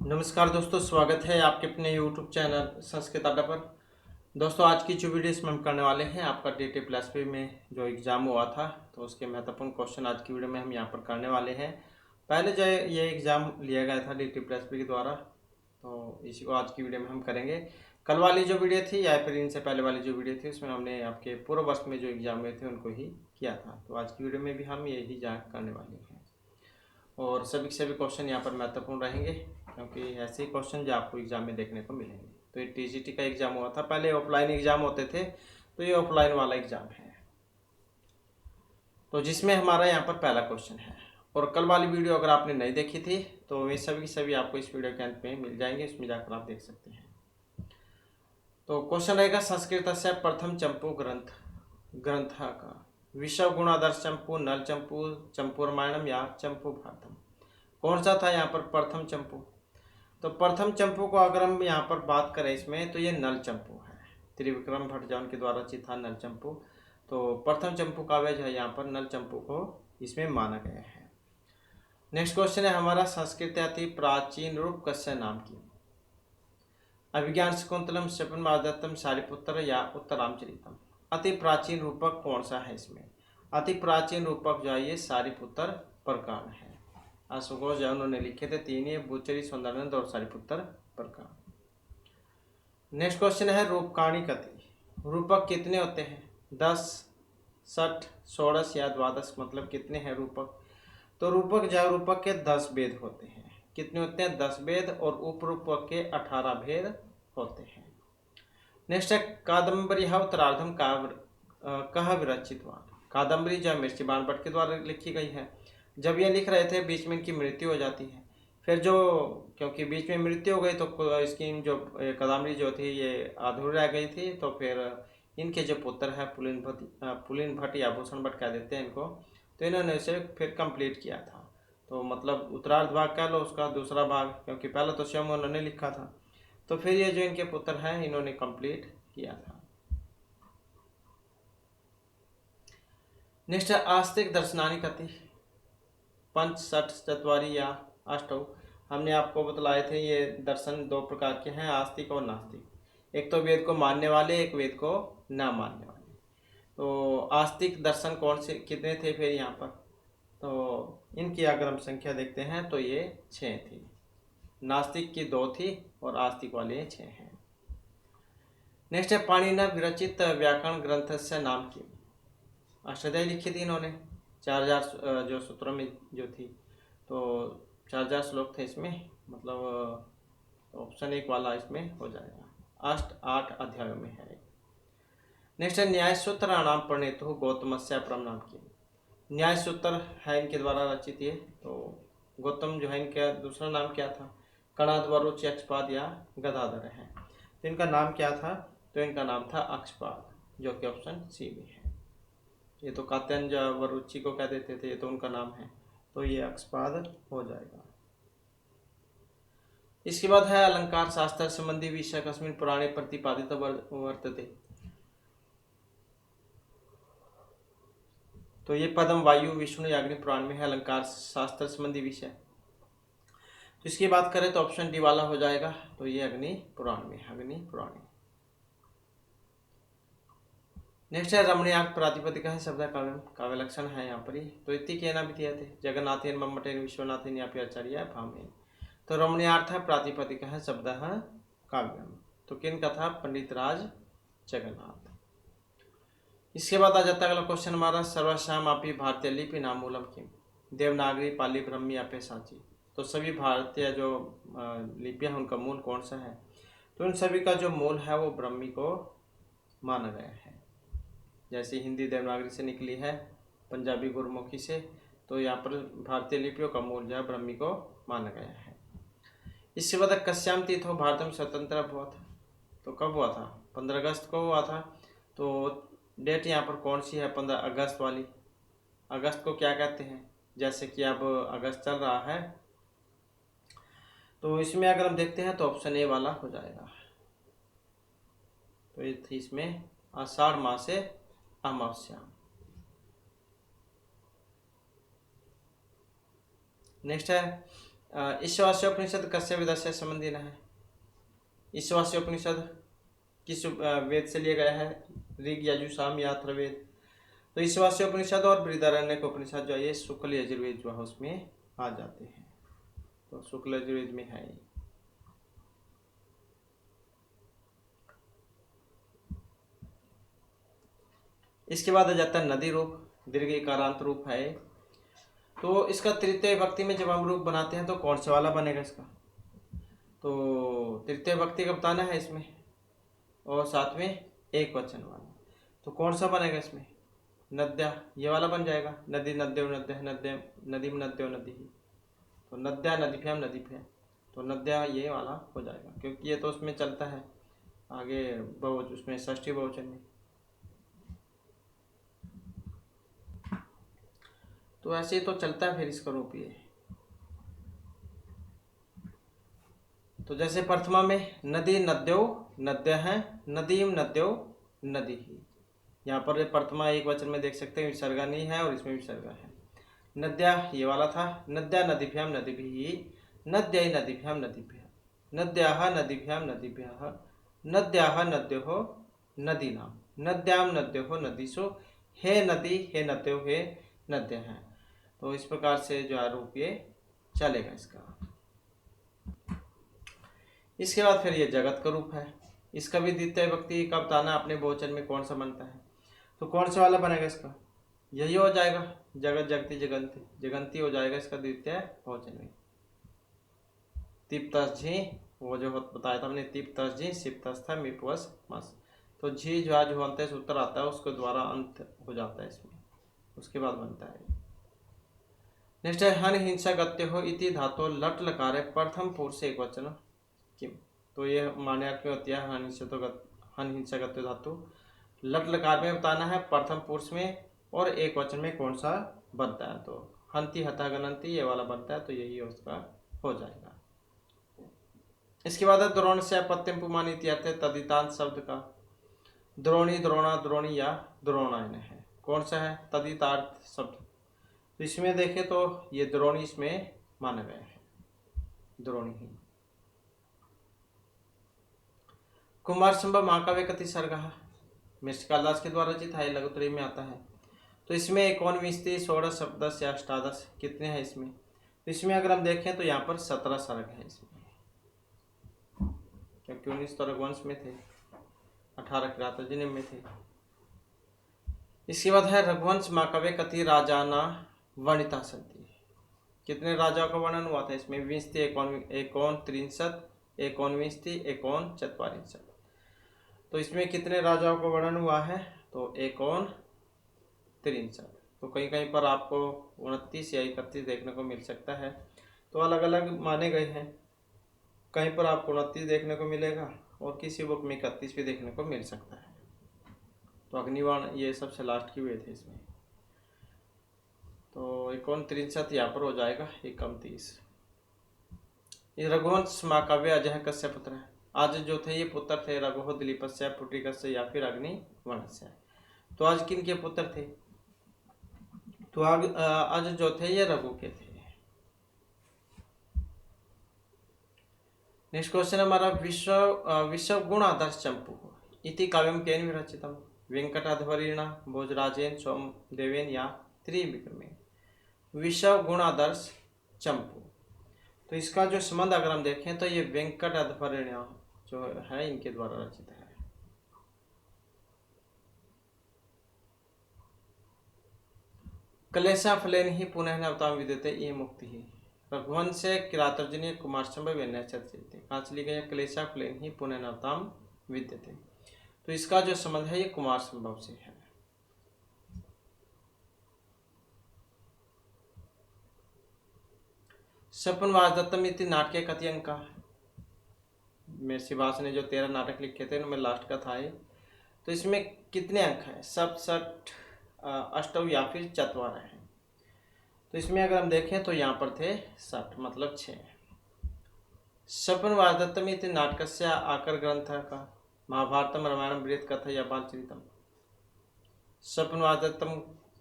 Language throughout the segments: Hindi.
नमस्कार दोस्तों, स्वागत है आपके अपने YouTube चैनल संस्कृत अड्डा पर। दोस्तों, आज की जो वीडियो इसमें हम करने वाले हैं, आपका DT+P में जो एग्ज़ाम हुआ था तो उसके महत्वपूर्ण क्वेश्चन आज की वीडियो में हम यहाँ पर करने वाले हैं। पहले जो ये एग्ज़ाम लिया गया था DT+P के द्वारा, तो इसी को आज की वीडियो में हम करेंगे। कल वाली जो वीडियो थी या फिर इनसे पहले वाली जो वीडियो थी उसमें हमने आपके पूर्व वर्ष में जो एग्ज़ाम हुए थे उनको ही किया था। तो आज की वीडियो में भी हम यही जाँच करने वाले हैं और सभी के सभी क्वेश्चन यहाँ पर महत्वपूर्ण रहेंगे, क्योंकि ऐसे ही क्वेश्चन जो आपको एग्जाम में देखने को मिलेंगे। तो ये TGT का एग्जाम हुआ था, पहले ऑफलाइन एग्जाम होते थे, तो ये ऑफलाइन वाला एग्जाम है, तो जिसमें हमारा यहाँ पर पहला क्वेश्चन है। और कल वाली वीडियो अगर आपने नहीं देखी थी तो वे सभी की सभी आपको इस वीडियो के अंत में मिल जाएंगे, इसमें जाकर आप देख सकते हैं। तो क्वेश्चन रहेगा, संस्कृत से प्रथम चंपू ग्रंथ का विश्व गुणादर्श चंपू, नल चंपू, चंपू रामायणम या चंपू भारतम, कौन सा था यहाँ पर प्रथम चंपू? तो प्रथम चंपू को अगर हम यहाँ पर बात करें इसमें, तो ये नल चंपू है। त्रिविक्रम भट्ट जौन के द्वारा रचित था नल चंपू। तो प्रथम चंपू काव्य जो है यहाँ पर नल चंपू को इसमें माना गया है। नेक्स्ट क्वेश्चन है हमारा, संस्कृत अति प्राचीन रूप कस्य नाम की? अभिज्ञान शकुंतलम, शपन मादत्तम, सारिपुत्र या उत्तरामचरितम। अति प्राचीन रूपक कौन सा है इसमें? अति प्राचीन रूपक जो है ये सारिपुत्र प्रकरण है। अशोकोश जो उन्होंने लिखे थे तीन, ये बुचरी, सुंदरानंद और सारिपुत्र प्रकरण। नेक्स्ट क्वेश्चन है, रूपकाणी कति रूपक कितने होते हैं? 10, 60, 16 या 12, मतलब कितने हैं रूपक? तो रूपक जो रूपक के 10 भेद होते हैं। कितने होते हैं? 10 भेद, और उपरूपक के 18 भेद होते हैं। नेक्स्ट है, कादम्बरी उत्तरार्धम कह विरचितवान। कादम्बरी जो मिर्ची बाण भट्ट के द्वारा लिखी गई है। जब ये लिख रहे थे बीच में इनकी मृत्यु हो जाती है, फिर जो क्योंकि बीच में मृत्यु हो गई तो इसकी जो कादम्बरी जो थी ये अधूरी रह गई थी, तो फिर इनके जो पुत्र है पुलिन भट्ट या भूषण भट्ट कह देते हैं इनको, तो इन्होंने इसे फिर कंप्लीट किया था। तो मतलब उत्तरार्ध भाग कह लो उसका दूसरा भाग, क्योंकि पहले तो स्वयं उन्होंने लिखा था, तो फिर ये जो इनके पुत्र हैं इन्होंने कंप्लीट किया था। नेक्स्ट है, आस्तिक दर्शनानि कति? पंच, षट, चत्वारी या अष्टौ। हमने आपको बतलाए थे ये दर्शन दो प्रकार के हैं, आस्तिक और नास्तिक। एक तो वेद को मानने वाले, एक वेद को ना मानने वाले। तो आस्तिक दर्शन कौन से कितने थे फिर यहाँ पर? तो इनकी अगर हम संख्या देखते हैं तो ये 6 थी। नास्तिक की 2 थी और आस्तिक वाले 6 हैं। नेक्स्ट है, पाणिनि विरचित व्याकरण ग्रंथ से नाम की? अष्टाध्यायी लिखी थी इन्होंने, 4000 जो सूत्रों में जो थी, तो 4000 श्लोक थे इसमें, मतलब ऑप्शन 1 वाला इसमें हो जाएगा। 8 अध्यायों में है। नेक्स्ट है, न्याय सूत्र नाम प्रणेतु गौतमस्य परम नाम की? न्याय सूत्र है इनके द्वारा रचित ये, तो गौतम जो है इनका दूसरा नाम क्या था? कणाद, वरुच, अक्षपाद या गदाधर है। तो इनका नाम क्या था? तो इनका नाम था अक्षपाद, जो कि ऑप्शन सी में है। ये तो कात्यायन वरुचि को कह देते थे, ये तो उनका नाम है, तो ये अक्षपाद हो जाएगा। इसके बाद है, अलंकार शास्त्र संबंधी विषय कस्मिन् पुराणे प्रतिपादित वर्तते? तो ये पद्म, वायु, विष्णु या अग्नि पुराण में है अलंकार शास्त्र संबंधी विषय। तो इसकी बात करें तो ऑप्शन डी वाला हो जाएगा, तो ये अग्नि पुराण में है, अग्नि पुराण। नेक्स्ट है, रमणीयार्थ प्रातिपदिक है शब्द काव्य लक्षण है यहाँ पर ही। तो इतनी कहना भी दिया थे, जगन्नाथेन, मम्मटेन, विश्वनाथेन या फिर आचार्य भामेन। तो रमणीयार्थ है प्रातिपदिक है शब्द है काव्यम। तो किन का था? पंडित राज जगन्नाथ। इसके बाद आ जाता है अगला क्वेश्चन हमारा, सर्वश्याम आपी भारतीय लिपि नाम मूलम किम? देवनागरी, पाली, ब्रह्मी या फिर सांची। तो सभी भारतीय जो लिपियां हैं उनका मूल कौन सा है? तो इन सभी का जो मूल है वो ब्रह्मी को माना गया है। जैसे हिंदी देवनागरी से निकली है, पंजाबी गुरमुखी से, तो यहाँ पर भारतीय लिपियों का मूल जो है ब्रह्मी को माना गया है। इसके बाद कस्याम तीर्थो भारतम स्वतंत्र हुआ था? तो कब हुआ था? 15 अगस्त को हुआ था। तो डेट यहाँ पर कौन सी है? 15 अगस्त वाली। अगस्त को क्या कहते हैं? जैसे कि अब अगस्त चल रहा है, तो इसमें अगर हम देखते हैं तो ऑप्शन ए वाला हो जाएगा। तो ये थी इसमें आषाढ़ मास से अमावस्या। नेक्स्ट है, ईशावास्योपनिषद कस्य वेदस्य संबंधी न है? ईशावास्योपनिषद किस वेद से लिया गया है? ऋग, यजुः, साम या अथर्ववेद? तो ईशावास्योपनिषद और बृहदारण्यक उपनिषद जो है ये शुक्ल यजुर्वेद जो है उसमें आ जाते हैं। तो शुक्ल यजुर्वेद में है। इसके बाद आ जाता है नदी रूप, दीर्घ इकारांत रूप है। तो इसका तृतीय विभक्ति में जब हम रूप बनाते हैं तो कौन सा वाला बनेगा इसका? तो तृतीय विभक्ति का बताना है इसमें, और साथ में एक वचन वाला। तो कौन सा बनेगा इसमें? नद्या, ये वाला बन जाएगा। नदी नद्यो नद्य, नद्य नदीम नद्यो नदी। तो नद्या नदीभ्याम नदीभ्याम, तो नद्या ये वाला हो जाएगा, क्योंकि ये तो उसमें चलता है आगे बहुवचन, उसमें षष्ठी बहुवचन में। तो ऐसे ही तो चलता है फिर इसका रूप ये। तो जैसे प्रथमा में नदी नद्यो नद्य है, नदीम नद्यो नदी ही। यहाँ पर प्रथमा एक वचन में देख सकते हैं विसर्गा नहीं है और इसमें विसर्गा है। नद्या ये वाला था, नद्या नदीभ्याम नदीभिः, नद्यै नदीभ्याम नदीभ्यः, नद्याः नदीभ्याम नदीभ्यः, नद्याः नद्योः नदीनां, नद्यां नद्योः नदीषु, हे नदी हे नद्यो हे नद्यः। तो इस प्रकार से जो है रूप ये चलेगा इसका। इसके बाद फिर ये जगत का रूप है। इसका भी द्वितीय विभक्ति का बताना अपने बहुवचन में कौन सा बनता है। तो कौन सा वाला बनेगा इसका? यही हो जाएगा, जगत जगती जगंती, जगंती हो जाएगा इसका द्वितीय बहुवचन में। तिप्तस झी, वो जो बताया था हमने, तिप्तस झी सिप्तस्थ मिपवस मस। तो झी जो आज बोलते हैं सूत्र आता है उसके द्वारा अंत हो जाता है इसमें, उसके बाद बनता है। नेक्स्ट है हन हिंसा गत्य हो इति धातो लट लकार प्रथम पुरुष एक वचन किम। तो ये मान्या क्यों होती है हन हिंसा गत्य धातु? लट लकार में बताना है प्रथम पुरुष में और एक वचन में कौन सा बनता है। तो हंति हता गणंती ये वाला बनता है, तो यही उसका हो जाएगा। इसके बाद द्रोण से अपत्यम पुमान इत्यार्थ तदितांत शब्द का द्रोणी द्रोणा द्रोणी या द्रोणायन है। कौन सा है? तदितार्थ शब्द। तो इसमें देखें तो ये द्रोणी इसमें माना गया है, द्रोणी ही। कुमार संभव महाकाव्य कति सर्ग कालिदास के द्वारा रचित है, लघुत्रय में आता है। तो इसमें 51 16 सप्तदश या अष्टादश कितने हैं इसमें? तो इसमें अगर हम देखें तो यहाँ पर 17 सर्ग है इसमें, क्योंकि 19 तो रघुवंश में थे, 18 किरातार्जुनीय में थे। इसके बाद है रघुवंश महाकाव्य कति राजाना वर्णिता सन्ति। कितने राजाओं का वर्णन हुआ था इसमें? 20 एकोन 63 एकोनविंशति एकोन 44। तो इसमें कितने राजाओं का वर्णन हुआ है? तो एकोन 63। तो कहीं कहीं पर आपको 29 या 31 देखने को मिल सकता है, तो अलग अलग माने गए हैं। कहीं पर आपको 29 देखने को मिलेगा और किसी बुक में 31 भी देखने को मिल सकता है। तो अग्निबाण ये सबसे लास्ट की हुए थे इसमें। तो 59 यहाँ पर हो जाएगा 31। ये रघुवंश महाकाव्य अजय कश्यप पुत्र है। आज जो थे ये पुत्र थे रघु दिलीपस्य पुट्रिकस्य या फिर अग्निवणस्य। तो आज किन के पुत्र थे? तो आज जो थे ये रघु के थे। नेक्स्ट क्वेश्चन हमारा विश्व गुण आदर्श चंपू इति काव्यम केन विरचितम? वेंकटाधवरीण भोजराजेन सोमदेवेन या त्रिविक्रमेन। विश्व गुण आदर्श चंपू, तो इसका जो संबंध अगर हम देखें तो ये वेंकटाधवरीण जो है इनके द्वारा रचित है। क्लेशा फलेन ही पुनः नवताम विद्यते ये मुक्ति ही। रघुवंश से किरातार्जुनीय कुमार संभव चर्चित। कहाँ से ली गई? क्लेशा फलेन ही पुनः नवताम विद्यते। तो इसका जो संबंध है ये कुमार संभव से है। सपन वासदत्तम इति नाट्य कति अंक? मेरे ने जो 13 नाटक लिखे थे उनमें लास्ट का था ये। तो इसमें कितने अंक हैं? 67 अष्टव या फिर चतवार है। तो इसमें अगर हम देखें तो यहाँ पर थे 60 मतलब 6। सपन वासदत्तम इति नाटकस्य आकर ग्रंथ का महाभारतम रामायणम बृहत कथा या बालचरितम। सपन वासदत्तम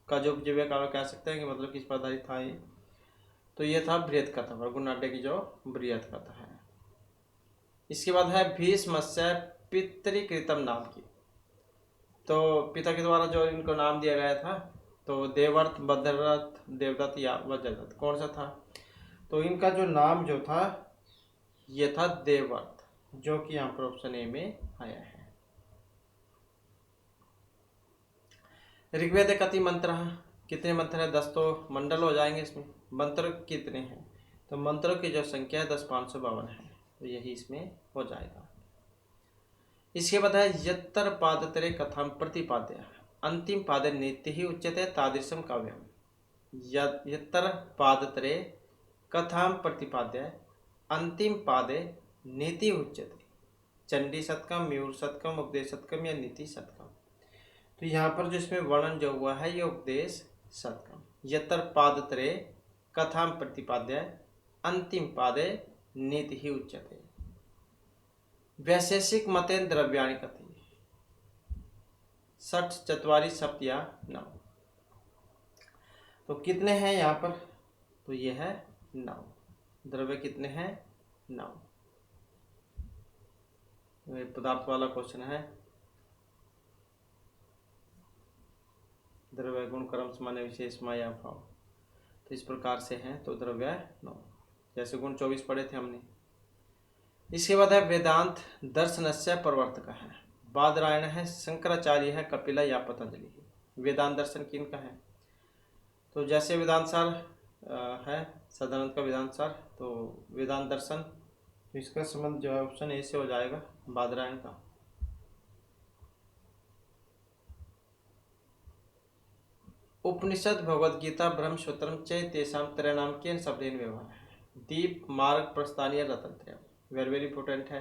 का जो उपजीव्य काव्य कह सकते हैं कि मतलब किस पर आधारित था ये? तो ये था बृहत कथा, भृगुनाट्य की जो बृहत कथा है। इसके बाद है भीष्मस्य पितृकृतम नाम की। तो पिता के द्वारा जो इनको नाम दिया गया था, तो देवर्थ, भद्ररथ, देवदत्त या वज्रदत्त, कौन सा था? तो इनका जो नाम जो था ये था देवर्थ, जो कि यहाँ पर ऑप्शन ए में आया है। ऋग्वेद कति मंत्र, कितने मंत्र है? 10 तो मंडल हो जाएंगे इसमें। मंत्र कितने हैं? तो मंत्रों की जो संख्या है 10,552 है, तो यही इसमें हो जाएगा। इसके बाद है यत्तर पादतरे कथाम प्रतिपाद्य अंतिम पादे नित्य ही उच्यते तादृशम काव्यम। यत्तर पादतरे कथाम प्रतिपाद्य अंतिम पादे नीति उच्यते, चंडी शतकम, मयूर शतकम, उपदेश शतकम या नीति शतकम। तो यहाँ पर जो इसमें वर्णन जो हुआ है ये उपदेश शतकम। यत्तर पादतरे कथाम प्रतिपाद्य अंतिम पादे नीति ही उच्यते। वैशेषिक मतेन द्रव्याणि कथि 60 चत्वारि सप्त या 9। तो कितने हैं यहाँ पर? तो ये है 9। द्रव्य कितने हैं? 9। ये पदार्थ वाला क्वेश्चन है। द्रव्य गुण कर्म सामान्य विशेष माया भाव, तो इस प्रकार से है। तो द्रव्य 9, जैसे गुण 24 पढ़े थे हमने। इसके बाद है वेदांत दर्शनस्य प्रवर्तक है। बादरायण है, शंकराचार्य है, कपिला या पतंजलि है। वेदांत दर्शन किनका है? तो जैसे वेदांत सार है सदानंद का वेदांत सार, तो वेदांत दर्शन, तो इसका संबंध जो है ऑप्शन ए से हो जाएगा, बादरायण का। उपनिषद, भगवद गीता, ब्रह्मसूत्रम च तेषां त्रयाणां केन शब्देन व्यवहार है? दीप, मार्ग, प्रस्थान या रतनत्रय। वेरी इंपॉर्टेंट है।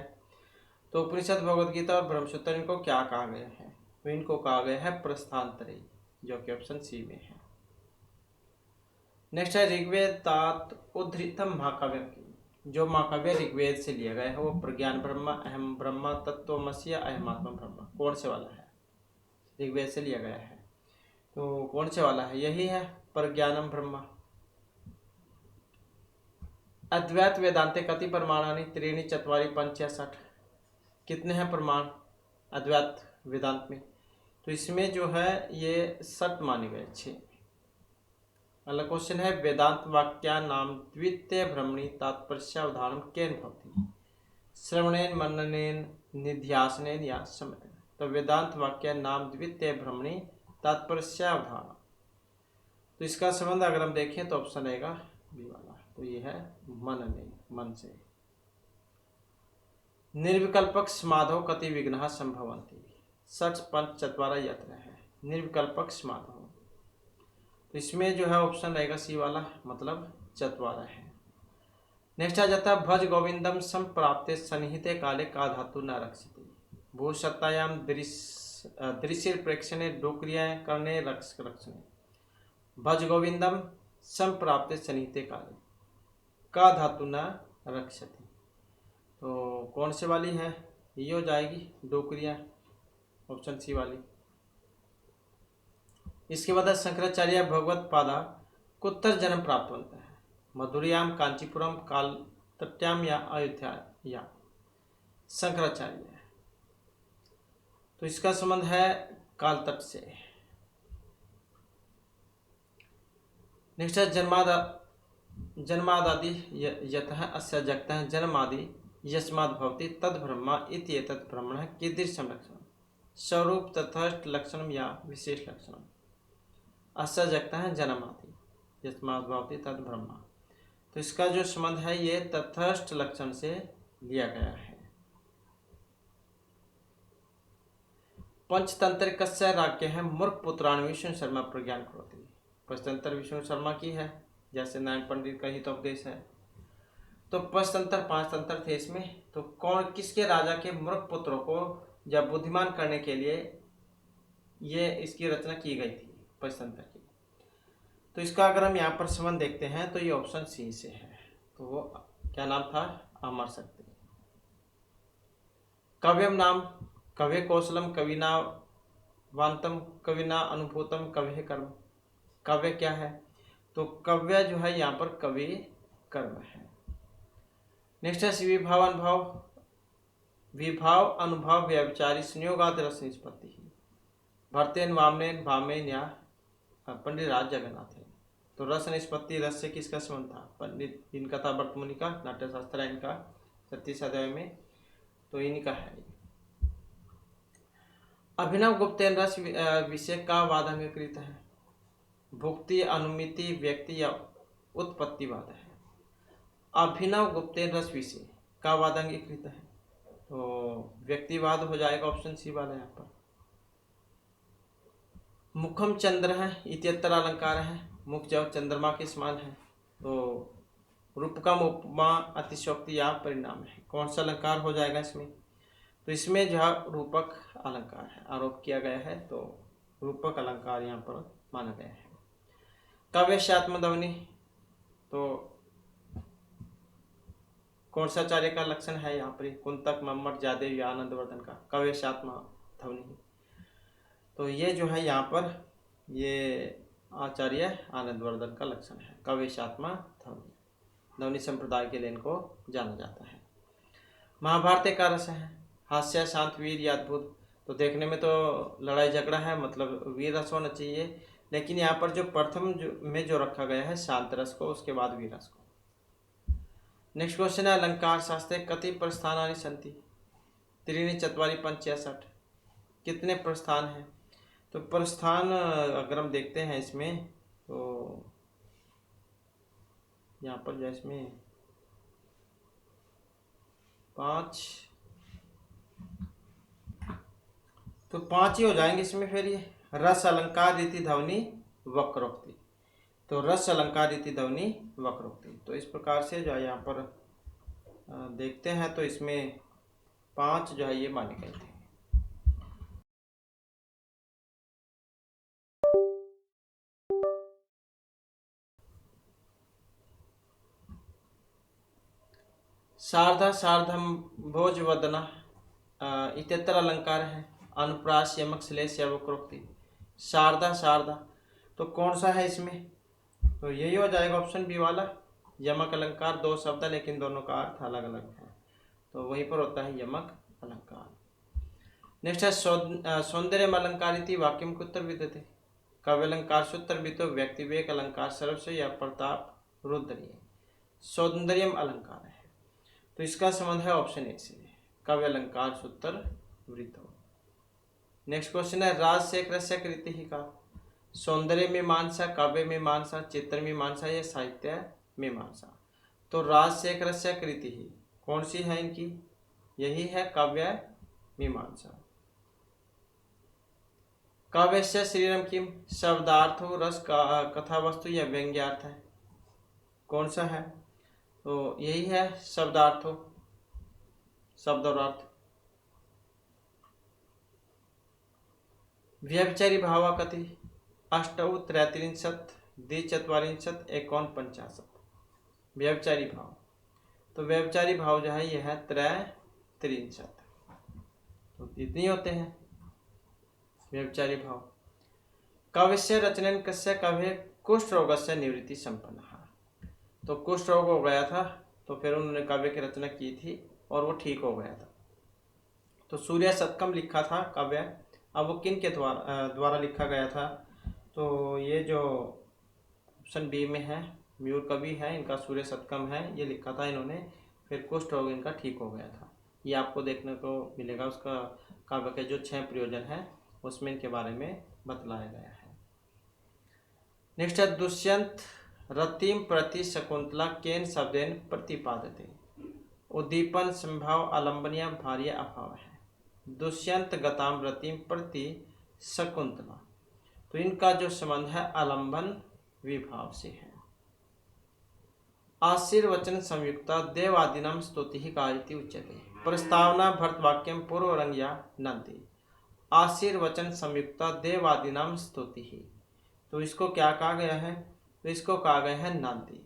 तो उपनिषद, भगवद गीता और ब्रह्मसूत्र इनको क्या कहा गया है? तो इनको कहा गया है प्रस्थानत्रय, जो कि ऑप्शन सी में है। नेक्स्ट है ऋग्वेद तात उद्धृतम महाकाव्य। जो महाकाव्य ऋग्वेद से लिया गया है वो प्रज्ञान ब्रह्म, अहम ब्रह्म, तत्वमसि या अहमात्मा ब्रह्म, कौन से वाला है? ऋग्वेद से लिया गया है, तो कौन से वाला है? यही है प्रज्ञानम ब्रह्म। अद्वैत वेदांते कति प्रमाणानि? त्रीणि चत्वारि पंच या 60। कितने हैं प्रमाण अद्वैत वेदांत में? तो इसमें जो है ये 60 माने गए, 6। अगला क्वेश्चन है वेदांत वाक्या नाम द्वितीय भ्रमणी तात्पर्यावधारण केन भवति? श्रवणेन, मननेन, निध्यासनेन या समयेन। तो वेदांत वाक्या नाम द्वितीय भ्रमणी तात्पर्यावधारण, तो इसका संबंध अगर हम देखें तो ऑप्शन आएगा बी वाला, तो ये है मननेन, मन से। निर्विकल्पक समाधौ कति विघ्नाः संभवन्ति? 60 पंच चत्वारा यत्र है निर्विकल्पक समाधौ, तो इसमें जो है ऑप्शन रहेगा सी वाला, मतलब चत्वारा है। नेक्स्ट आ जाता है भज गोविंदम संप्राप्ते सन्निहिते काले का धातु न रक्षति? भूसत्तायाम दृश्य प्रेक्षणे डोक्रिया करणे रक्षणे। भज गोविंदम संप्राप्ते सन्निहिते काले का धातु न रक्षति, तो कौन से वाली है? ये हो जाएगी डोक्रिया, ऑप्शन सी वाली। इसके बाद शंकराचार्य भगवत पादा कुत्तर जन्म प्राप्त होता है? मधुरयाम, कांचीपुरम, कालतट्याम या अयोध्या या शंकराचार्य, तो इसका संबंध है कालतट से। नेक्स्ट है जन्मादि यतः अस्य जगतः जन्मादि यस्माद् भवति तद ब्रह्मा इति एतत् ब्रह्मणः कीदृशं लक्षणं? स्वरूप, तथस्थ लक्षणम या विशेष लक्षणम। अस्य जगतः जन्मादि यस्माद् भवति तद ब्रह्मा, तो इसका जो संबंध है ये तथस्थ लक्षण से लिया गया है। पंचतंत्र कस्य राज्ञ है? मूर्ख पुत्राण विष्णु शर्मा प्रज्ञान करोति। पंचतंत्र विष्णु शर्मा की है, जैसे नारायण पंडित का हितोपदेश है। तो पंचतंत्र 5 तंत्र थे इसमें, तो कौन किसके राजा के मूर्ख पुत्रों को जब बुद्धिमान करने के लिए ये इसकी रचना की गई थी पंचतंत्र की? तो इसका अगर हम यहाँ पर संबंध देखते हैं तो ये ऑप्शन सी से है, तो वो क्या नाम था? अमर शक्ति। कव्यम नाम कव्य कौशलम, कविना वांतम, कविना अनुभूतम, कव्य कर्म। काव्य क्या है? तो कव्य जो है यहाँ पर कवि कर्म है। नेक्स्ट है विभाव अनुभव। विभाव अनुभव व्यभिचारी संयोगाद रस निष्पत्ति। भरतेन वामनेन भामेन या पंडित राज जगन्नाथ है। तो रस निष्पत्ति रस से किसका संबंध था? पंडित इनका था, भरत मुनि का, नाट्यशास्त्र है इनका 36 अध्याय में, तो इनका है। अभिनव गुप्तेन रस विषय का वाद अंगीकृत है। भुक्ति, अनुमिति, व्यक्ति या उत्पत्ति वाद है। अभिनव गुप्तेन रस विषय का वाद अंगीकृत है, तो व्यक्तिवाद हो जाएगा, ऑप्शन सी वाला यहाँ पर। मुखम चंद्र है, इत्यत्र अलंकार है। मुख जब चंद्रमा के समान है, तो रूपकम उपमा अतिशयोक्ति या परिणाम है। कौन सा अलंकार हो जाएगा इसमें? तो इसमें जो रूपक अलंकार है, आरोप किया गया है, तो रूपक अलंकार यहाँ पर माना गया है। काव्यात्म ध्वनि, तो कौन सा आचार्य का लक्षण है यहाँ पर? कुंतक, मम्मट, जादेव या आनंदवर्धन का काव्यात्म ध्वनि। तो ये जो है यहाँ पर ये आचार्य आनंदवर्धन का लक्षण है, काव्यात्म ध्वनि। ध्वनि संप्रदाय के लिए इनको जाना जाता है। महाभारत का रस है, हास्य, शांत, वीर या अद्भुत। तो देखने में तो लड़ाई झगड़ा है, मतलब वीर रस होना चाहिए, लेकिन यहाँ पर जो प्रथम में जो रखा गया है शांत रस को, उसके बाद वीर रस को। नेक्स्ट क्वेश्चन है अलंकार शास्त्रे कति प्रस्थानानि सन्ति? त्रीणि चत्वारि पंच या षट्। कितने प्रस्थान हैं? तो प्रस्थान अगर हम देखते हैं इसमें, तो यहाँ पर जो इसमें 5, तो 5 ही हो जाएंगे इसमें। फिर ये रस, अलंकार, रीति, ध्वनि, वक्रोक्ति। तो रस, अलंकार, रीति, ध्वनि, वक्रोक्ति। तो इस प्रकार से जो है यहाँ पर देखते हैं, तो इसमें 5 जो है ये माने गए थे। शारदा, शार्धम, भोज, वदना इत्यत्र अलंकार है। अनुप्रास, यमक, श्लेष या वक्रोक्ति। शारदा, शारदा, तो कौन सा है इसमें? तो यही हो जाएगा ऑप्शन बी वाला। यमक अलंकार 2 शब्द है, लेकिन दोनों का अर्थ अलग अलग है, तो वहीं पर होता है यमक अलंकार। नेक्स्ट है सौंदर्य अलंकार वाक्यम कुत्र विद्यते। काव्य अलंकार सूत्र भी तो व्यक्ति विवेक अलंकार सर्वस्व या प्रताप रुद्रीय। सौंदर्यम अलंकार है, तो इसका संबंध है ऑप्शन ए से, काव्य अलंकार सूत्र वृत्तो। नेक्स्ट क्वेश्चन है राज से रस्य कृति ही का। सौंदर्य मीमांसा, काव्य मीमांसा, चित्र मीमांसा या साहित्य मीमांसा। तो राज से रस्य कृति ही कौन सी है इनकी? यही है काव्य मीमांसा। काव्य से श्रीरम किम? शब्दार्थो, रस, कथा वस्तु या व्यंग्यार्थ है। कौन सा है? तो यही है शब्दार्थो, शब्द और अर्थ। व्यभिचारी भावा कति? 8 33 द्विचत्वारिंशत् 51 व्यभिचारी भाव। तो व्यभिचारी भाव जो है यह है 33, तो इतने होते हैं व्यभिचारी भाव। काव्य रचनन कस्य काव्य कुष्ठ रोग से निवृत्ति संपन्न। तो कुष्ठ रोग हो गया था, तो फिर उन्होंने काव्य की रचना की थी और वो ठीक हो गया था। तो सूर्य शतकम लिखा था काव्य, अब वो किन के द्वारा लिखा गया था? तो ये जो ऑप्शन बी में है, मयूर कवि है, इनका सूर्य शतकम है, ये लिखा था इन्होंने, फिर कुष्ठ रोग इनका ठीक हो गया था। ये आपको देखने को मिलेगा, उसका काव्य के जो 6 प्रयोजन हैं उसमें इनके बारे में बतलाया गया है। नेक्स्ट है दुष्यंत रतिम प्रति शकुंतला केन शब्देन प्रतिपादते। उद्दीपन, संभाव, आलंबनिया, भार्य, अभाव है। दुष्यंत गताम रतिम प्रति शकुंतला, तो इनका जो संबंध है आलंबन विभाव से है। आशीर्वचन संयुक्ता देवादिनाम स्तुति ही गायति उच्यते। प्रस्तावना भरतवाक्यम पूर्वरंग या नंदी। आशीर्वचन संयुक्ता देवादिनाम स्तुति ही, तो इसको क्या कहा गया है? तो इसको कहा गया है नंदी।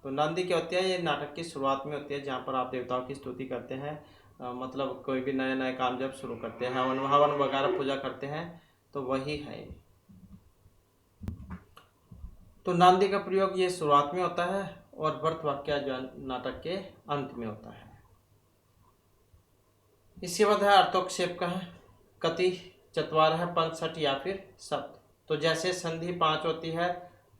तो नंदी क्या होती है? ये नाटक की शुरुआत में होती है, जहाँ पर आप देवताओं की स्तुति करते हैं, मतलब कोई भी नया नया काम जब शुरू करते हैं, हवन वगैरह पूजा करते हैं, तो वही है। तो नांदी का प्रयोग ये शुरुआत में होता है और व्रत वाक्य जो नाटक के अंत में होता है। इसके बाद है अर्थोक्षेप का है, कति चतवार है पंचसठ या फिर सप्त। तो जैसे संधि 5 होती है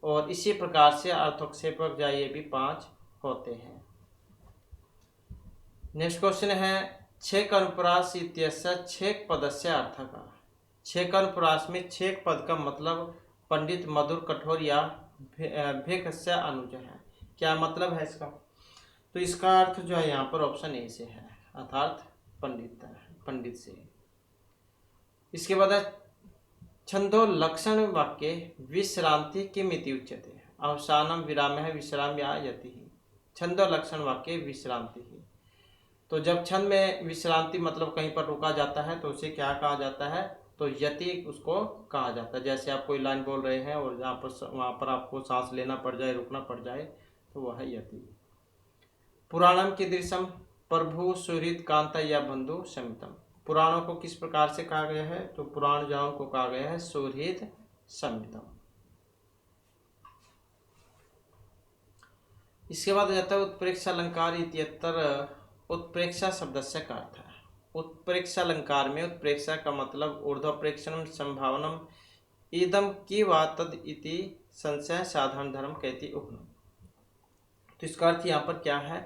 और इसी प्रकार से अर्थोक्षेपक जो ये भी 5 होते हैं। नेक्स्ट क्वेश्चन है छेक अनुप्रास इत्यस्य छेक पदस्य अर्थ का। छेक अनुप्रास में छेक पद का मतलब पंडित, मधुर, कठोर या भेकस्य अनुज है। क्या मतलब है इसका? तो इसका अर्थ जो है यहाँ पर ऑप्शन ए से है, अर्थात पंडित से। इसके बाद है छंदो लक्षण वाक्य विश्रांति किमिति उच्यते। अवसानम विराम है विश्राम या यति। छंदो लक्षण वाक्य विश्रांति ही। तो जब छंद में विश्रांति मतलब कहीं पर रुका जाता है तो उसे क्या कहा जाता है? तो यति उसको कहा जाता है। जैसे आप कोई लाइन बोल रहे हैं और जहाँ पर वहाँ पर आपको सांस लेना पड़ जाए, रुकना पड़ जाए, तो वह है यति। पुराणम की दृश्यम प्रभु सुहृद कांता या बंधु समितम। पुराणों को किस प्रकार से कहा गया है? तो पुराण जाओं को कहा गया है सुहृद समितम। इसके बाद जाता है उत्प्रेक्षा अलंकार इत्यत्र। उत्प्रेक्षा शब्द से का अर्थ है। उत्प्रेक्षा अलंकार में उत्प्रेक्षा का मतलब ऊर्ध्वप्रेक्षणम संभावनम इदम की वा तद इति संशय साधारण धर्म कहती उपनम। तो इसका अर्थ यहाँ पर क्या है?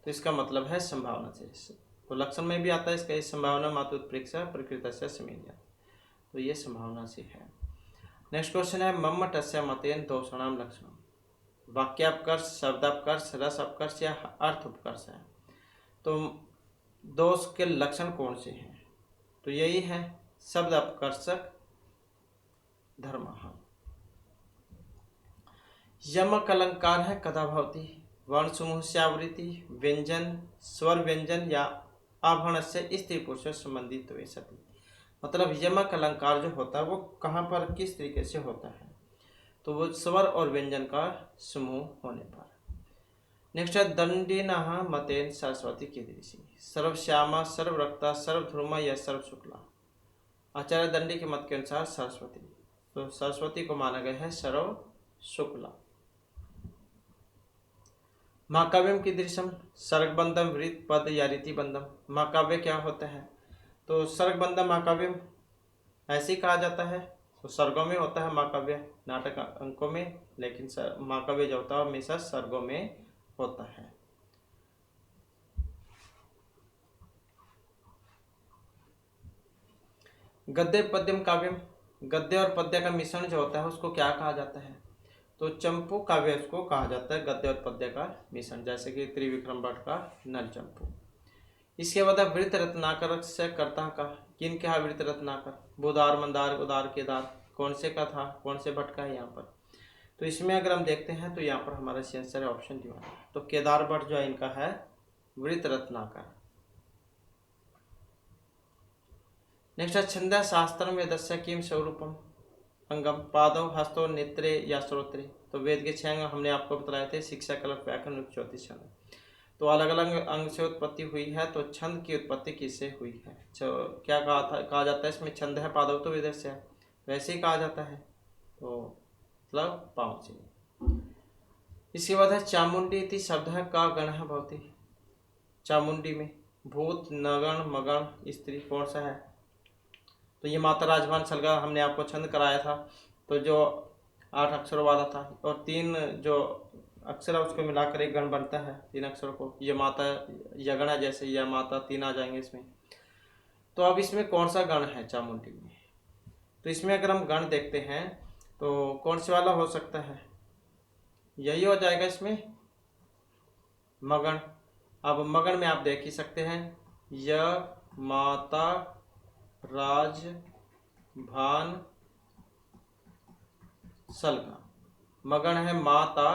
तो इसका मतलब है संभावना से। तो लक्षण में भी आता है इसका, संभावना मातु उत्प्रेक्षा प्रकृत से समेत। तो ये संभावना से है। नेक्स्ट क्वेश्चन है मम्मटस्य मतेन दोषणाम लक्षणम। वाक्यापकर्ष, शब्दापकर्ष, रस अपकर्ष या अर्थ उपकर्ष है। तो दोष के लक्षण कौन से हैं? तो यही है शब्द अपकर्षक धर्म। यमक अलंकार है कदा भवती। वर्ण समूह से आवृत्ति, व्यंजन, स्वर व्यंजन या आभरण से स्त्री पुरुष संबंधित हुए सती। मतलब यमक अलंकार जो होता है वो कहाँ पर किस तरीके से होता है? तो वो स्वर और व्यंजन का समूह होने पर। नेक्स्ट है दंडिनः मतेन सरस्वती की दृष्टि। सर्वश्यामा, सर्वरक्ता, सर्वध्रुमा या सर्व शुक्ला। आचार्य दंडी के मत के अनुसार सरस्वती। तो सरस्वती को माना गया है सर्व शुक्ला। महाकाव्यम की दृश्यम सर्गबंधम वृत्त पद या रीतिबंधम। महाकाव्य क्या होता है? तो सर्गबंधम महाकाव्यम ऐसे ही कहा जाता है। तो सर्गों में होता है महाकाव्य, नाटक अंकों में, लेकिन महाकाव्य जो होता है हमेशा सर्गों में होता है। गद्य पद्यम काव्यम। गद्य और पद्य का मिश्रण जो होता है उसको क्या कहा जाता है? तो चंपू काव्य उसको कहा जाता है, गद्य और पद्य का मिश्रण, जैसे कि त्रिविक्रम भट्ट का नल चंपू। इसके बाद वृत्त रत्नाकर से कर्ता का। किन क्या वृत्त रत्नाकर? बुधार, मंदार, उदार, केदार। कौन से का था, कौन से भट्ट का है यहाँ पर? तो इसमें अगर हम देखते हैं तो यहाँ पर हमारा आंसर है ऑप्शन डी वाला। तो केदार भट्ट जो है इनका है वृत्त रत्नाकर। नेक्स्ट है छंद शास्त्र में वेदस्य किम स्वरूपम अंगम पादव हस्तो नेत्रे या श्रोत्रे। तो वेद के 6 अंग हमने आपको बताए थे, शिक्षा, कल्प, व्याकरण, ज्योतिष, छंद। तो अलग अलग अंग से उत्पत्ति हुई है। तो छंद की उत्पत्ति किससे हुई है? क्या कहा जाता है इसमें? छंद है पादव तो वेद से है, वैसे ही कहा जाता है। तो मतलब पाँव से। इसके बाद है चामुंडी इति शब्द है का गण है भवती। चामुंडी में भूत, नगण, मगण, स्त्री कौन सा है? तो ये माता राजभान सलगा हमने आपको छंद कराया था, तो जो 8 अक्षरों वाला था और 3 जो अक्षर है उसको मिलाकर एक गण बनता है 3 अक्षरों को। ये माता यगण है, जैसे यह माता 3 आ जाएंगे इसमें। तो अब इसमें कौन सा गण है चामुंडी में? तो इसमें अगर हम गण देखते हैं तो कौन से वाला हो सकता है? यही हो जाएगा इसमें मगण। अब मगण में आप देख ही सकते हैं य माता राज भान सलगा। मगण है माता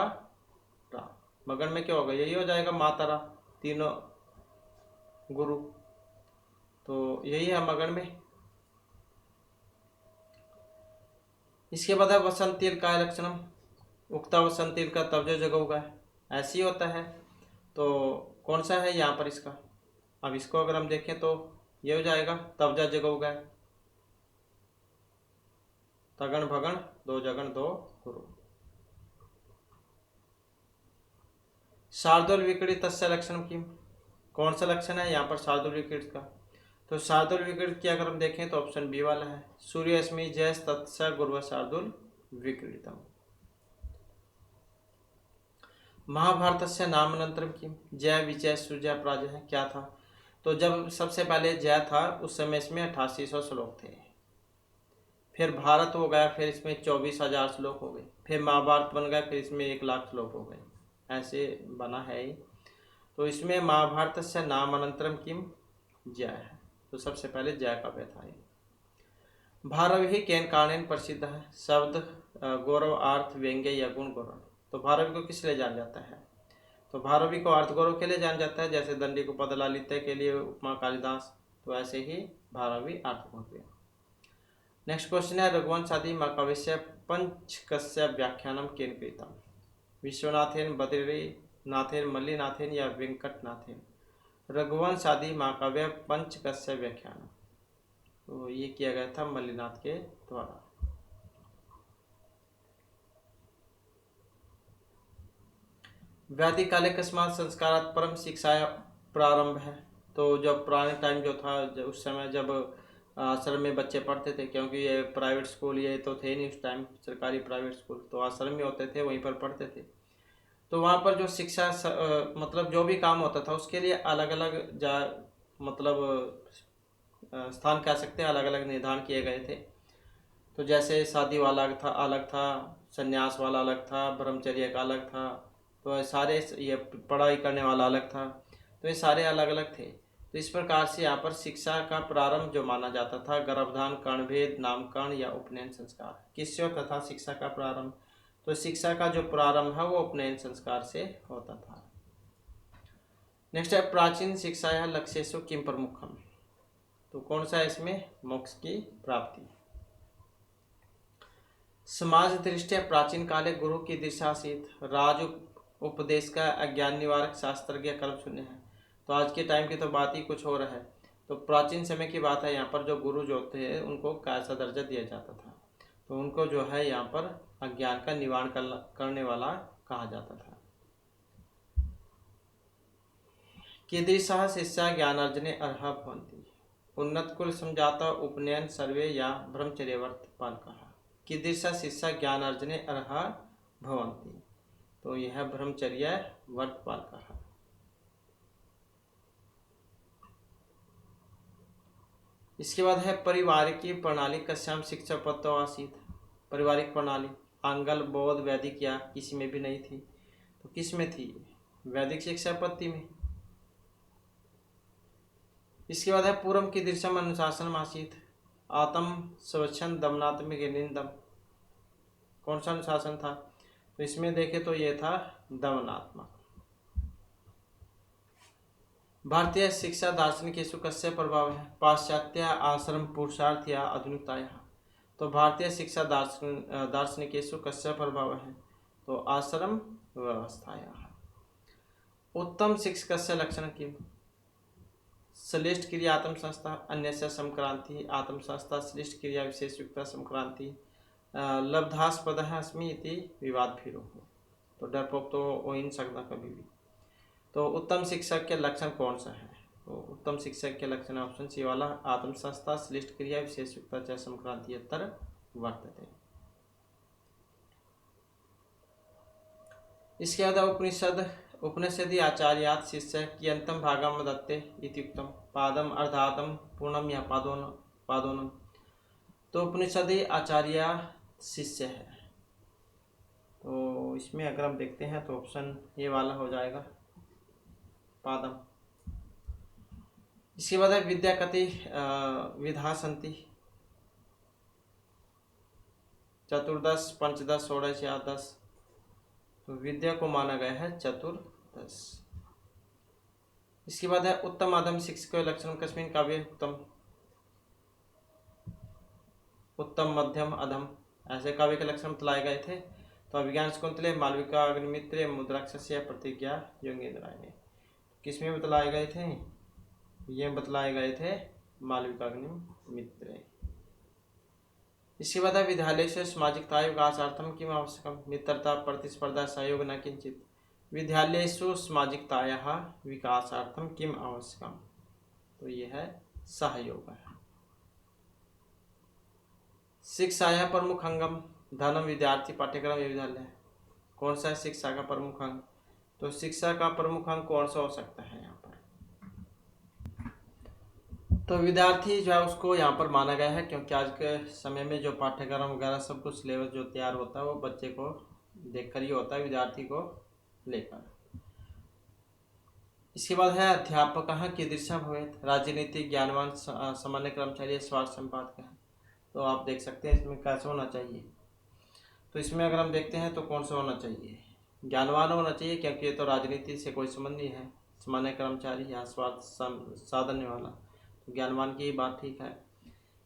रा। मगण में क्या होगा? यही हो जाएगा माता रा, तीनों गुरु। तो यही है मगण में। इसके बाद है वसंतील का लक्षणम। उक्ता वसंतील का तब जो जगह होगा ऐसे ही होता है। तो कौन सा है यहाँ पर इसका? अब इसको अगर हम देखें तो ये हो जाएगा तब जा जगह होगा, तगण भगण 2 जगण 2 गुरु। शार्दूल विक्रीडित तस्य लक्षण किम, कौन सा लक्षण है यहाँ पर शार्दूल विक्रीडित का? तो शार्दूल विक्रीडित की अगर हम देखें तो ऑप्शन बी वाला है, सूर्यस्मि जयस तत्स गुर्व शार्दूल विक्रीडितम। महाभारत से नामानंतरम किम, जय विजय सुजय पराजय क्या था? तो जब सबसे पहले जय था उस समय इसमें 8800 श्लोक थे, फिर भारत हो गया, फिर इसमें 24,000 श्लोक हो गए, फिर महाभारत बन गया, फिर इसमें 1,00,000 श्लोक हो गए, ऐसे बना है ये। तो इसमें महाभारत से नाम अनंतरम किम, जय है, तो सबसे पहले जय काव्य था ये। भारव ही केन कारणेन प्रसिद्ध है, शब्द गौरव अर्थ व्यंग्य या गुण गौरव। तो भारवी को किस लिए जाना जाता है? तो भारवी को अर्थ गौरव के लिए जाना जाता है, जैसे दंडी को पद लालित्य के लिए उपमा कालिदास, तो ऐसे ही भारवी अर्थ गौरव। नेक्स्ट क्वेश्चन है, रघुवंश आदि महाकाव्य पंचकस्य व्याख्यानम केन कृतम, विश्वनाथेन बद्रीनाथेन मल्लिनाथेन या वेंकटनाथेन। रघुवंश आदि महाकाव्य पंचकस्य व्याख्यान, तो ये किया गया था मल्लिनाथ के द्वारा। वैदिक काले कस्मात संस्कारात परम शिक्षा प्रारंभ है। तो जब पुराने टाइम जो था, उस समय जब आश्रम में बच्चे पढ़ते थे, क्योंकि ये प्राइवेट स्कूल ये तो थे नहीं उस टाइम, सरकारी प्राइवेट स्कूल, तो आश्रम में होते थे, वहीं पर पढ़ते थे। तो वहाँ पर जो शिक्षा मतलब जो भी काम होता था उसके लिए अलग अलग मतलब स्थान कह सकते हैं, अलग अलग निर्धारण किए गए थे। तो जैसे शादी वाला अलग था, संन्यास वाला अलग था, ब्रह्मचर्य का अलग था, तो सारे ये पढ़ाई करने वाला अलग था, तो ये सारे अलग अलग थे। तो इस प्रकार से यहाँ पर शिक्षा का प्रारंभ जो माना जाता था, गर्भधान, कर्णभेद, नामकरण या उपनयन संस्कार, किससे होता था शिक्षा का प्रारंभ? तो शिक्षा का जो प्रारंभ है वो उपनयन संस्कार से होता था। नेक्स्ट है, प्राचीन शिक्षा या लक्ष्येषु किम प्रमुखम, तो कौन सा है इसमें? मोक्ष की प्राप्ति। समाज दृष्टि प्राचीन काले गुरु की दिशासीत राज उपदेश का अज्ञान निवारक शास्त्रज्ञ कर्म शून्य है। तो आज के टाइम की तो बात ही कुछ और है। तो प्राचीन समय की बात है, यहाँ पर जो गुरु जो थे उनको कैसा दर्जा दिया जाता था, तो उनको जो है यहाँ पर अज्ञान का निवारण करने वाला कहा जाता था। कीदृशः शिष्या ज्ञानार्जने अर्हा भवन्ति, उन्नत कुल समझाता उपनयन सर्वे या ब्रह्मचर्यवर्त पालकः। कीदृशः शिष्या ज्ञानार्जने अर्हा भवन्ति, तो यह ब्रह्मचर्य वर्त पालकः। इसके बाद है, पारिवारिक प्रणाली कस्याम शिक्षा पत्तो आसीत। पारिवारिक प्रणाली आंगल, बौद्ध, वैदिक या किसी में भी नहीं थी, तो किस में थी? वैदिक शिक्षा पद्धति में। इसके बाद है, पूर्व की दृश्यम अनुशासन आसीत, आत्म स्वच्छंद दमनात्मक निंदम, कौन सा अनुशासन था? तो इसमें देखे तो ये था दमनात्मक। भारतीय शिक्षा दार्शनिकेषु कस्य प्रभाव है, पाश्चात्य आश्रम पुरुषार्थ या आधुनिकताया। तो भारतीय शिक्षा दार्शनिकेषु कस्य प्रभाव है, तो आश्रम व्यवस्थाया। उत्तम शिक्षकस्य लक्षण किम, श्लिष्ट क्रिया आत्म संस्था, अन्यस्य संक्रांति आत्म संस्था, श्लिष्ट क्रिया विशेष युक्ता संक्रांति, लब्धास्पदः अस्मि इति विवाद भीरो। तो डरपोक तो हो ही नहीं सकता कभी भी। तो उत्तम शिक्षक के लक्षण कौन सा है? तो उत्तम शिक्षक के लक्षण ऑप्शन सी वाला, आत्म संस्था, श्लिष्ट क्रिया विशेष युक्ता च संक्रांतियतर वर्तते। इसके बाद उपनिषदि आचार्यात् शिष्य कियंतम भागम दत्ते इत्युक्तम, पादम अर्धादम पूर्णम या पादोनम। तो उपनिषदि आचार्य शिष्य है, तो इसमें अगर हम देखते हैं तो ऑप्शन ये वाला हो जाएगा, पादम। इसके बाद है, विद्या कति विधा संति, चतुर्दश, पंचदश, षोडश या 10। तो विद्या को माना गया है चतुर्दश। इसके बाद है, उत्तम अधम शिक्षक लक्षण कस्मिन काव्य उत्तम, उत्तम मध्यम अधम, ऐसे काव्य के लक्षण बतलाए गए थे। तो अभिज्ञान शकुंतले, मालविका अग्निमित्र, मुद्राक्षस्य, प्रतिज्ञा योगेंद्रायणे, किस में बतलाए गए थे? ये बतलाए गए थे मालविका अग्निमित्र। इसके बाद विद्यालय से सामाजिकता विकासार्थम किम आवश्यकम, मित्रता, प्रतिस्पर्धा, सहयोग न किंचित। विद्यालयेषु सामाजिकतायाः विकासार्थं किम् आवश्यकम्? तो ये है सहयोग। शिक्षायाः प्रमुख अंगम धनम विद्यार्थी पाठ्यक्रम एवं विद्यालय। कौन सा है शिक्षा का प्रमुख अंग? तो शिक्षा का प्रमुख अंग कौन सा हो सकता है यहाँ पर? तो विद्यार्थी जो है उसको यहाँ पर माना गया है, क्योंकि आज के समय में जो पाठ्यक्रम वगैरह सब कुछ सिलेबस जो तैयार होता है वो बच्चे को देखकर ही होता है, विद्यार्थी को लेकर। इसके बाद है अध्यापक कीदृशः भवेत्? राजनीतिक, ज्ञानवान, सामान्य कर्मचारी, स्वार्थ संपादक है। तो आप देख सकते हैं इसमें कैसा होना चाहिए। तो इसमें अगर हम देखते हैं तो कौन सा होना चाहिए? ज्ञानवान होना चाहिए, क्योंकि ये तो राजनीति से कोई संबंध नहीं है। सामान्य कर्मचारी या स्वार्थ साधने वाला, तो ज्ञानवान की बात ठीक है।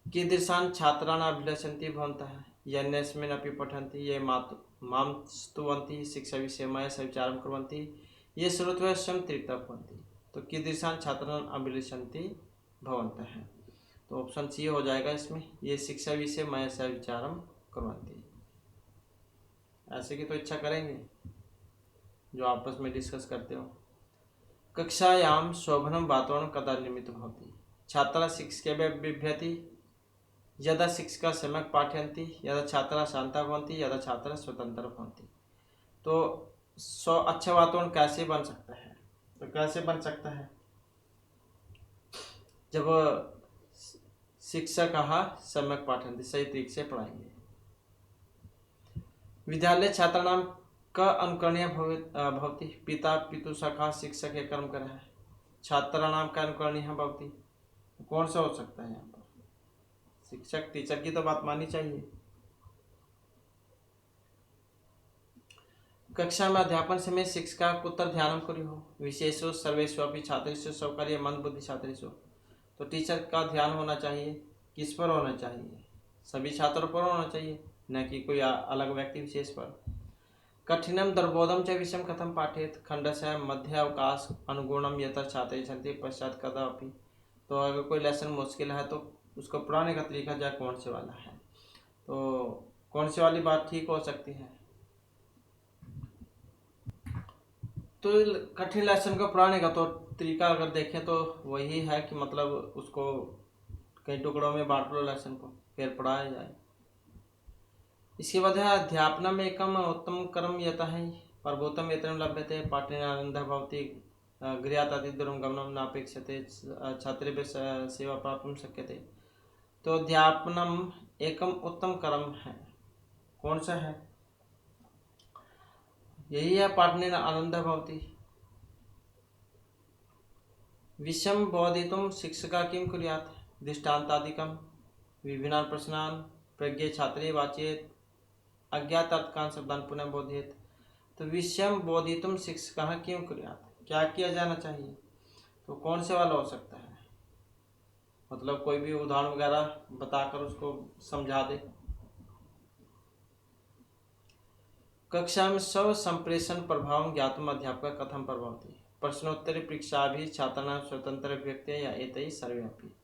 कीदृशान् छात्रान् अभिलषन्ति भवन्तः यन्नेस्मिन् अपि पठन्ति ये मां स्तुवन्ति शिक्षाविषये मया सविचारं कुर्वन्ति ये श्रुत्वा स्वयं तृप्ता भवन्ति। तो कीदृशान् छात्रान् अभिलषन्ति भवन्तः, तो ऑप्शन सी हो जाएगा इसमें, ये शिक्षा विषय मया सविचारं कुर्वन्ति। ऐसे की तो इच्छा करेंगे जो आपस में डिस्कस करते हो। कक्षायां शोभनं वातावरणं कदा निर्मितं भवति? छात्राः शिक्षकेभ्यः बिभ्यति यदा शिक्षकाः सम्यक् पाठयन्ति, यदा छात्राः शान्ताः भवन्ति, यदा छात्राः स्वतन्त्राः भवन्ति। तो अच्छा वातावरण कैसे बन सकता है? तो कैसे बन सकता है? जब शिक्षकाः सम्यक् पाठयन्ति, सही तरीके से पढ़ाएंगे। विद्यालय छात्राणां क अनुकरणीय भवति? पिता पितु सखा शिक्षक एक कर्म करः। छात्राणां का अनुकरणीय भवति? कौन सा हो सकता है यहाँ पर? शिक्षक टीचर की तो बात माननी चाहिए। कक्षा में अध्यापन समय शिक्षका कुत्र ध्यानं कुर्युः? विशेषो सर्वेषु अपि छात्रेषु सौकर्य मंदबुद्धि छात्रेषु। तो टीचर का ध्यान होना चाहिए, किस पर होना चाहिए? सभी छात्रों पर होना चाहिए, न कि कोई अलग व्यक्ति विशेष पर। कठिनम दुर्बोधम च विषयं कथं पाठयेत्? खंडशः मध्य अवकाश अनुगुणम यतः छात्रे सन्ति पश्चात कदापि। तो अगर कोई लेसन मुश्किल है तो उसको पढ़ाने का तरीका जो कौन से वाला है? तो कौन से वाली बात ठीक हो सकती है? तो कठिन लेसन को पढ़ाने का तो तरीका अगर देखें तो वही है कि मतलब उसको कई टुकड़ों में बांट लो लेसन को, फिर पढ़ाया जाए। इसके बाद है अध्यापनम एकम उत्तम कर्म यतः है प्रभुत्तम वेतनं लभ्यते पाठनेन आनन्दः भवति गृहात् अतिदूरं गमनं नापेक्षते छात्रेभ्यः सेवा प्राप्तुं शक्यते। तो अध्यापनम एकम उत्तम कर्म है, कौन सा है? यही है पाठनेन आनन्दः भवति। विषयं बोधितुं शिक्षकः किं कुर्यात्? दृष्टान्तादिकं विभिन्नान् प्रश्नान् प्रज्ञे छात्रे वाचयेत् अज्ञातार्थकान् शब्दान् पुनः बोधयेत्। तो विषयं बोधितुं शिक्षकः किं कुर्यात्? क्या किया जाना चाहिए? तो कौन से वाला हो सकता है? मतलब कोई भी उदाहरण वगैरह बताकर उसको समझा दे। कक्षा में स्व संप्रेषण प्रभाव ज्ञातुम अध्यापक कथम प्रभवति? प्रश्नोत्तरी परीक्षा भी छात्राणां स्वतंत्र व्यक्ति या एतैः सर्वेपि।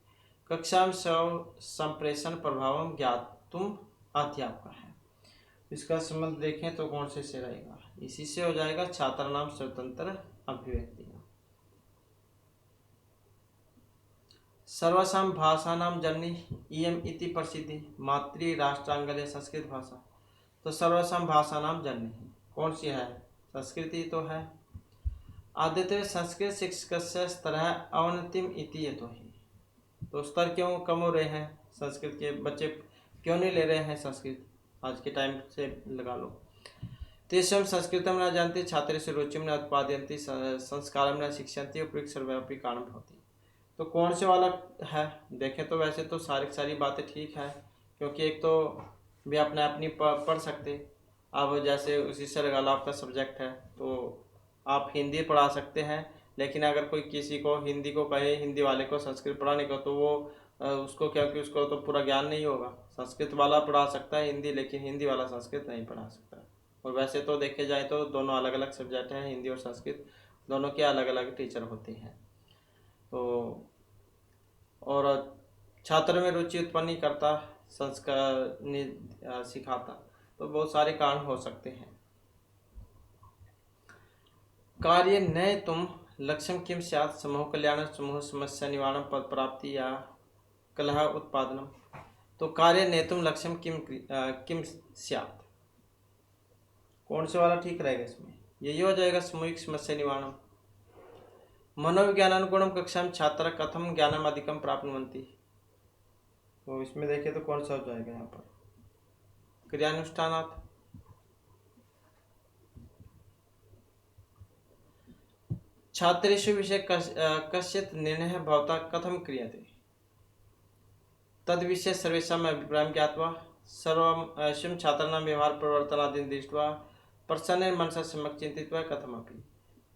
कक्षा में स्व संप्रेषण प्रभाव ज्ञातुम अध्यापक है, इसका संबंध देखें तो कौन से रहेगा? इसी से हो जाएगा छात्राणां स्वतंत्र अभिव्यक्ति। सर्वासां भाषाणां जननी इयम् इति प्रसिद्धि मातृ राष्ट्रांगले संस्कृत भाषा। तो सर्वासां भाषाणां जननी कौन सी है? संस्कृति तो है। आद्यते संस्कृत शिक्षकस्य स्तरः अवनतिम् इति यतोहि। तो स्तर क्यों कम हो रहे हैं? संस्कृत के बच्चे क्यों नहीं ले रहे हैं संस्कृत? आज के टाइम से लगा लो। तेषां संस्कृतं न जानते छात्रेषु रुचिं न उत्पादयन्ति संस्कारं न शिक्षन्ति उपयुक्त सर्वव्यापी कारण भवति। तो कौन से वाला है? देखें तो वैसे तो सारी बातें ठीक है, क्योंकि एक तो भी अपने अपनी पढ़ सकते। अब जैसे उसी से लगा लो आपका सब्जेक्ट है तो आप हिंदी पढ़ा सकते हैं, लेकिन अगर कोई किसी को हिंदी को कहे, हिंदी वाले को संस्कृत पढ़ाने को, तो वो उसको, क्योंकि उसको तो पूरा ज्ञान नहीं होगा। संस्कृत वाला पढ़ा सकता है हिंदी, लेकिन हिंदी वाला संस्कृत नहीं पढ़ा सकता। और वैसे तो देखे जाए तो दोनों अलग अलग सब्जेक्ट हैं, हिंदी और संस्कृत दोनों के अलग अलग टीचर होते हैं। तो और छात्र में रुचि उत्पन्न नहीं करता, संस्कार सिखाता, तो बहुत सारे कारण हो सकते हैं। कार्य नय तुम लक्ष्यम किम स्यात्, समूह कल्याण, समूह समस्या निवारण, पद प्राप्ति या कलह उत्पादनम। तो कार्य नेतुम लक्ष्यम किम स्यात्, कौन से वाला ठीक रहेगा इसमें? यही हो जाएगा सामूहिक समस्या निवारणम। मनोविज्ञानानुगुणम कक्षाम छात्र कथम ज्ञानम अधिकम प्राप्नुवन्ति। तो इसमें देखिए तो कौन सा हो जाएगा यहाँ पर? क्रियानुष्ठानात्। छात्रेषु विषय कश्चित् निर्णयः भवता कथम क्रियते, तद विषय सर्वेषाम् अभिप्रायं ज्ञात्वा स्वं छात्राणां व्यवहार परिवर्तनादीन् दृष्ट्वा प्रसन्नेन मनसा सम्यक् चिन्तयित्वा कथमपि।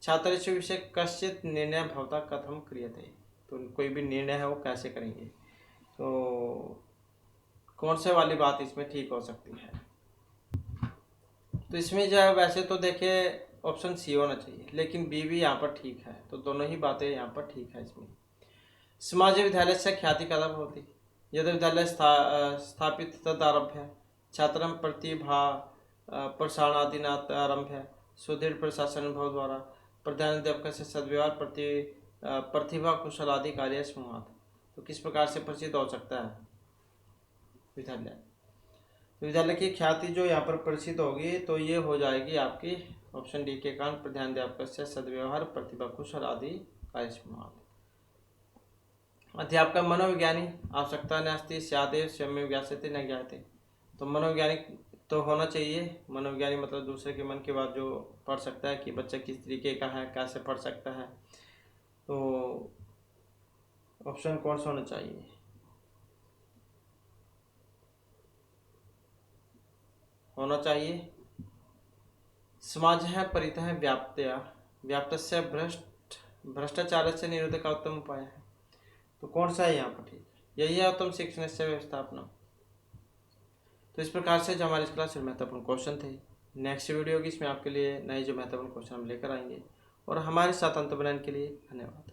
छात्रेषु विषय कश्चित् निर्णय भवता कथम क्रियते, तो कोई भी निर्णय है वो कैसे करेंगे। तो कौन से वाली बात इसमें ठीक हो सकती है? तो इसमें जो है वैसे तो देखिए ऑप्शन सी होना चाहिए, लेकिन बी भी यहाँ पर ठीक है, तो दोनों ही बातें यहाँ पर ठीक है इसमें। समाज विद्यालय से ख्याति कथम होती, यदि विद्यालय स्थापित तदारभ्य छात्रं प्रतिभा प्रसारणादिनात् आरभ्य सुदृढ़ प्रशासन अनुभव द्वारा प्रधानाध्यापक से सद्व्यवहार प्रतिभा कुशल आदि कार्य समूहात्। तो किस प्रकार से प्रसिद्ध हो सकता है विद्यालय? विद्यालय की ख्याति जो यहाँ पर प्रसिद्ध होगी तो ये हो जाएगी आपकी ऑप्शन डी के कारण प्रधानाध्यापक से सद्व्यवहार प्रतिभा कुशल आदि कार्य समूहात्। अध्यापक मनोविज्ञानी आवश्यकता नास्ति स्यादेव स्वयं ज्ञास्यते न ज्ञाते। तो मनोवैज्ञानिक तो होना चाहिए। मनोविज्ञानी मतलब दूसरे के मन की बात जो पढ़ सकता है कि बच्चा किस तरीके का है, कैसे पढ़ सकता है। तो ऑप्शन कौन सा होना चाहिए? होना चाहिए समाज है परितः व्याप्तस्य भ्रष्टाचार से निरोध का उत्तम उपाय है। तो कौन सा है यहाँ पर ठीक? यही है उत्तम शिक्षण से व्यवस्थापना। तो इस प्रकार से जो हमारी इस क्लास में महत्वपूर्ण क्वेश्चन थे, नेक्स्ट वीडियो की इसमें आपके लिए नए जो महत्वपूर्ण क्वेश्चन हम लेकर आएंगे। और हमारे साथ अंत बनाने के लिए धन्यवाद।